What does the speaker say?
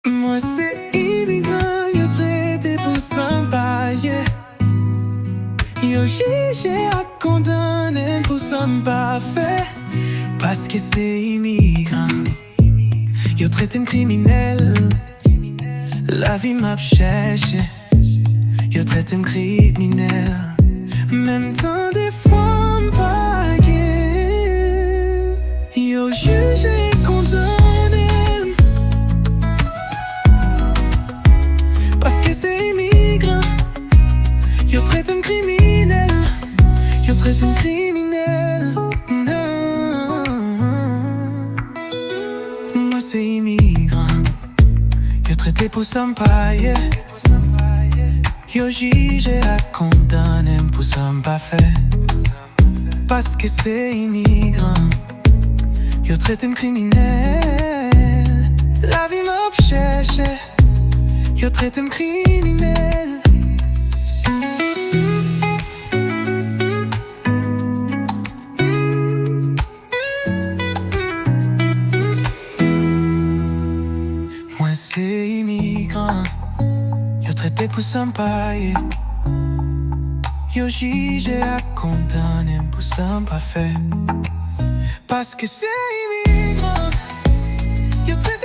Moi c'est immigrant, yo traité pour sympa, yeah. Yo jugé à condamné pour sympa fait. Parce que c'est immigrant, yo traité criminel. La vie m'a cherché, yo traité criminel. Même temps des fois m'pas gay. Yo jugé et condamné parce que c'est immigrant. Yo traite un criminel. Yo traite un criminel. Non. Moi c'est immigrant. Yo traité pour sympa, yeah. Yo jugé à condamné pour sympa fait. Parce que c'est immigrant. Yo traité un criminel. La vie m'a cherché. Yo traité un criminel. Moi c'est immigrant. Yo traité pour sympa, yeah. Yo jugé à condamné pour sympa fait. Parce que c'est immigrant. Yo traité